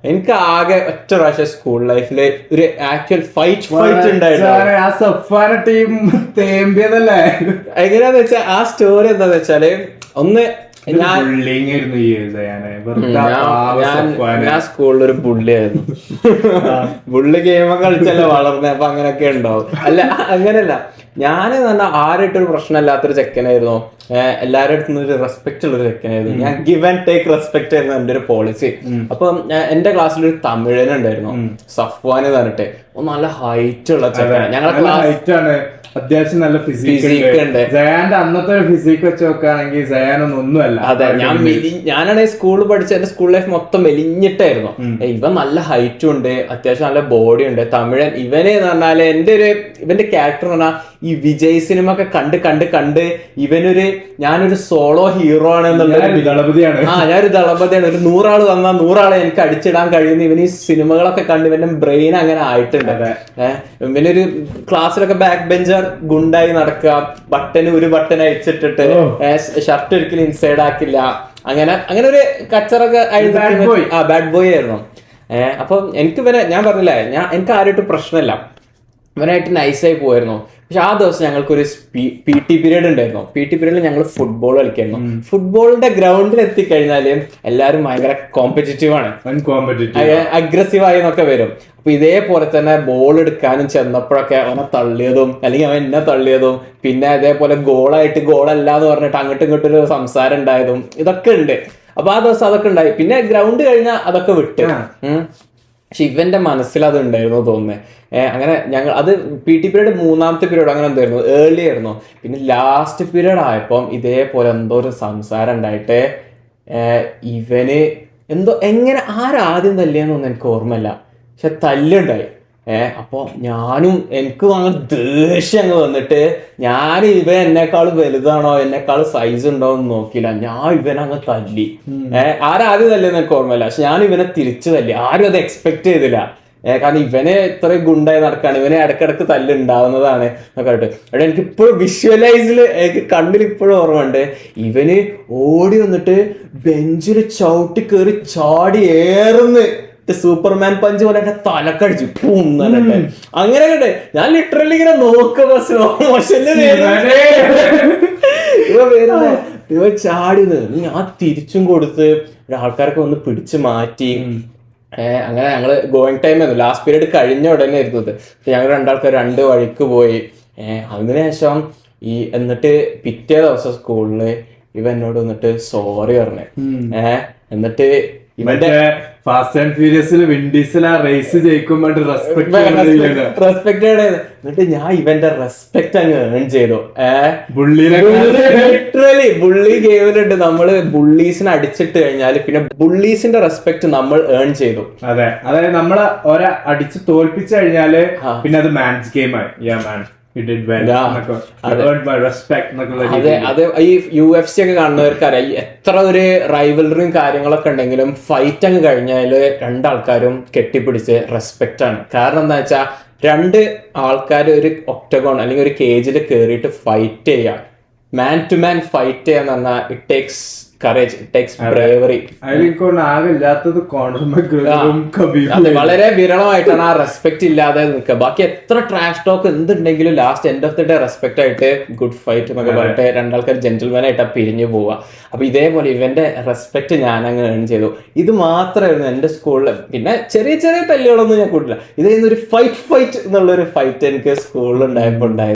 എനിക്ക് ആകെ ഒറ്റ പ്രാവശ്യം സ്കൂൾ ലൈഫില് ഒരു ആക്ച്വൽ ഫൈറ്റ് ഉണ്ടായിരുന്നു. ആ സഫാന ടീം തേമ്പിയതല്ലേ? എങ്ങനെയാന്ന് വെച്ചാൽ ആ സ്റ്റോറി എന്താന്ന് വെച്ചാല് ഒന്ന് ഞാൻ സ്കൂളിൽ ഒരു ബുള്ളിയായിരുന്നു. ബുള്ളി ഗെയിമൊക്കെ കളിച്ചല്ലേ വളർന്നേ, അപ്പൊ അങ്ങനെയൊക്കെ ഉണ്ടാവും. അല്ല അങ്ങനെയല്ല, ഞാന് പറഞ്ഞാൽ ആരായിട്ടൊരു പ്രശ്നമില്ലാത്തൊരു ചെക്കനായിരുന്നു. എല്ലാവരുടെ അടുത്തുനിന്ന് ഒരു റെസ്പെക്ട് ഉള്ളൊരു ചെക്കനായിരുന്നു. ഞാൻ ഗിവ് ആൻഡ് ടേക്ക് റെസ്പെക്ട് ആയിരുന്നു എന്റെ ഒരു പോളിസി. അപ്പം എന്റെ ക്ലാസ്സിലൊരു തമിഴനുണ്ടായിരുന്നു, സഫ്വാൻ എന്ന് പറഞ്ഞിട്ട്. നല്ല ഹൈറ്റ് ഉള്ള ചെക്കനാണ്. ഞങ്ങളെ അത്യാവശ്യം നല്ല ഫിസിക് ഉണ്ട്. ജയാന്റെ അന്നത്തെ ഒരു ഫിസിക് വെച്ച് നോക്കുകയാണെങ്കിൽ ജയാനൊന്നുമല്ല. അതെ, ഞാനാണെങ്കിൽ സ്കൂളിൽ പഠിച്ച എന്റെ സ്കൂൾ ലൈഫ് മൊത്തം മെലിഞ്ഞിട്ടായിരുന്നു. ഇവൻ നല്ല ഹൈറ്റും ഉണ്ട്, അത്യാവശ്യം നല്ല ബോഡി ഉണ്ട്. തമിഴൻ ഇവന് എന്ന് പറഞ്ഞാല് ഇവന്റെ ക്യാരക്ടർ എന്ന് പറഞ്ഞാൽ ഈ വിജയ് സിനിമ ഒക്കെ കണ്ട് ഞാനൊരു സോളോ ഹീറോ ആണ് എന്നുള്ളൊരു ദളപതിയാണ്. ഞാനൊരു ദളപതിയാണ്. ഒരു 100 ആള് വന്നാൽ 100 ആളെ എനിക്ക് അടിച്ചിടാൻ കഴിയുന്ന ഇവന് ഈ സിനിമകളൊക്കെ കണ്ട് ഇവന്റെ ബ്രെയിൻ അങ്ങനെ ആയിട്ടുണ്ട്. ഇവനൊരു ക്ലാസ്സിലൊക്കെ ബാക്ക് ബെഞ്ചർ ഗുണ്ടായി നടക്കുക, ഒരു ബട്ടൺ അയച്ചിട്ടിട്ട് ഷർട്ട് ഒരിക്കലും ഇൻസൈഡ് ആക്കില്ല, അങ്ങനെ ഒരു കച്ചറൊക്കെ ബാഡ് ബോയ് ആയിരുന്നു. അപ്പൊ ഞാൻ പറഞ്ഞില്ലേ, എനിക്ക് ആരായിട്ട് പ്രശ്നമില്ല, ഇവനായിട്ട് നൈസായി പോയിരുന്നു. പക്ഷെ ആ ദിവസം ഞങ്ങൾക്കൊരു പി ടി പീരീഡ് ഉണ്ടായിരുന്നു. പി ടി പീരീഡിൽ ഞങ്ങൾ ഫുട്ബോൾ കളിക്കായിരുന്നു. ഫുട്ബോളിന്റെ ഗ്രൗണ്ടിൽ എത്തിക്കഴിഞ്ഞാല് എല്ലാവരും ഭയങ്കര കോമ്പറ്റീറ്റീവ് ആണ്, അഗ്രസീവായി എന്നൊക്കെ വരും. അപ്പൊ ഇതേപോലെ തന്നെ ബോൾ എടുക്കാനും ചെന്നപ്പോഴൊക്കെ അവനെ തള്ളിയതും അല്ലെങ്കിൽ അവൻ എന്നെ തള്ളിയതും, പിന്നെ അതേപോലെ ഗോളല്ല എന്ന് പറഞ്ഞിട്ട് അങ്ങോട്ടും ഇങ്ങോട്ടും ഒരു സംസാരം ഉണ്ടായതും ഇതൊക്കെ ഉണ്ട്. അപ്പൊ ആ ദിവസം അതൊക്കെ ഉണ്ടായി. പിന്നെ ഗ്രൗണ്ട് കഴിഞ്ഞാൽ അതൊക്കെ വിട്ട്. പക്ഷെ ഇവന്റെ മനസ്സിൽ അത് ഉണ്ടായിരുന്നു തോന്നുന്നത്. അങ്ങനെ ഞങ്ങൾ അത് പി ടി പീരീഡ് 3ാമത്തെ പീരീഡ് അങ്ങനെ എന്തായിരുന്നു, ഏർലി ആയിരുന്നു. പിന്നെ ലാസ്റ്റ് പീരീഡ് ആയപ്പം ഇതേപോലെ എന്തോ ഒരു സംസാരം ഉണ്ടായിട്ട് ഇവന് എങ്ങനെ ആരാദ്യം തല്ലിയെന്നൊന്നും എനിക്ക് ഓർമ്മയില്ല, പക്ഷെ തല്ലുണ്ടായി. അപ്പൊ എനിക്കും അങ്ങ് ദേഷ്യം അങ്ങ് വന്നിട്ട് ഇവൻ എന്നെക്കാളും വലുതാണോ എന്നെക്കാളും സൈസ് ഉണ്ടോ എന്ന് നോക്കിയില്ല, ഇവനങ്ങ് തല്ലി. ആരാദ്യം തല്ലിയെന്ന് എനിക്ക് ഓർമ്മയില്ല, പക്ഷെ ഞാൻ ഇവനെ തിരിച്ചു തല്ലി. ആരും അത് എക്സ്പെക്ട് ചെയ്തില്ല. കാരണം ഇവനെ ഇത്രയും ഗുണ്ടായി നടക്കാണ്, ഇവനെ ഇടക്കിടക്ക് തല്ലുണ്ടാവുന്നതാണ് എന്നൊക്കെ ആയിട്ട്. അവിടെ എനിക്ക് ഇപ്പോഴും വിഷ്വലൈസില് എനിക്ക് കണ്ണിൽ ഇപ്പോഴും ഓർമ്മയുണ്ട്. ഇവന് ഓടി വന്നിട്ട് ബെഞ്ചിൽ ചവിട്ടി കയറി ചാടി ഏറുന്ന് സൂപ്പർമാൻ പഞ്ച് പോലെ എന്റെ തലക്കടിച്ചു പൂന്നിട്ട്. അങ്ങനെ കേട്ടെ ഞാൻ ലിറ്ററലി ഇങ്ങനെ നോക്കുക സ്ലോ മോഷനിൽ ഇവ ചാടിയത്. ഞാൻ തിരിച്ചും കൊടുത്ത് ആൾക്കാരൊക്കെ ഒന്ന് പിടിച്ചു മാറ്റി. അങ്ങനെ ഞങ്ങള് ഗോയിങ് ടൈം ആയിരുന്നു, ലാസ്റ്റ് പീരീഡ് കഴിഞ്ഞ ഉടനെ ആയിരുന്നത്. ഞങ്ങൾ രണ്ടാൾക്കാർ 2 വഴിക്ക് പോയി. അതിനുശേഷം എന്നിട്ട് പിറ്റേ ദിവസം സ്കൂളില് ഇവ എന്നോട് വന്നിട്ട് സോറി പറഞ്ഞു. എന്നിട്ട് ഫാസ്റ്റ് ആൻഡ് ഫ്യൂരിയസിൽ വിൻഡീസിൽ ആ റേസ് ജയിക്കുമ്പോൾ റെസ്പെക്ട് എന്നിട്ട് ഞാൻ ഇവന്റെ റെസ്പെക്ട് അങ്ങ് ഏൺ ചെയ്തു. ലിറ്ററലി ബുള്ളി ഗെയിമിലുണ്ട്, നമ്മള് ബുള്ളീസിനെ അടിച്ചിട്ട് കഴിഞ്ഞാല് പിന്നെ ബുള്ളീസിന്റെ റെസ്പെക്ട് നമ്മൾ ഏൺ ചെയ്തു. അതെ, അതായത് നമ്മളെ അടിച്ച് തോൽപ്പിച്ചു കഴിഞ്ഞാല് പിന്നെ അത് മാച്ച് ഗെയിം ആയി. അതെ, ഈ UFC ഒക്കെ കാണുന്നവർക്ക് അറിയാം, എത്ര ഒരു റൈവലറിയും കാര്യങ്ങളൊക്കെ ഉണ്ടെങ്കിലും ഫൈറ്റ് അങ്ങ് കഴിഞ്ഞാല് രണ്ടാൾക്കാരും കെട്ടിപ്പിടിച്ച് റെസ്പെക്റ്റ് ആണ്. കാരണം എന്താ വെച്ചാൽ 2 ആൾക്കാർ ഒരു ഒക്ടഗോൺ അല്ലെങ്കിൽ ഒരു കേജിൽ കയറിയിട്ട് ഫൈറ്റ് ചെയ്യുക, മാൻ ടു മാൻ ഫൈറ്റ് ചെയ്യാന്ന് പറഞ്ഞാൽ it takes courage, it takes bravery. വളരെ വിരളമായിട്ടാണ് ആ റെസ്പെക്ട് ഇല്ലാതെ നിൽക്കുക. ബാക്കി എത്ര ട്രാഷ് ടോക്ക് എന്തുണ്ടെങ്കിലും last end of the day respect ആയിട്ട് ഗുഡ് ഫൈറ്റ് എന്നൊക്കെ പറഞ്ഞിട്ട് രണ്ടാൾക്കാർ ജെന്റിൽമാൻ ആയിട്ടാ പിരിഞ്ഞു പോവുക. അപ്പൊ ഇതേപോലെ ഇവന്റെ റെസ്പെക്ട് ഞാൻ അങ്ങ് ഏൺ ചെയ്തു. ഇത് മാത്രമായിരുന്നു എന്റെ സ്കൂളിൽ. പിന്നെ ചെറിയ ചെറിയ തല്ലുകളൊന്നും ഞാൻ കൂട്ടില്ല. ഇതായിരുന്നു ഒരു ഫൈറ്റ് എന്നുള്ളൊരു ഫൈറ്റ് എനിക്ക് സ്കൂളിൽ ഉണ്ടായപ്പോ ഉണ്ടായിരുന്നു.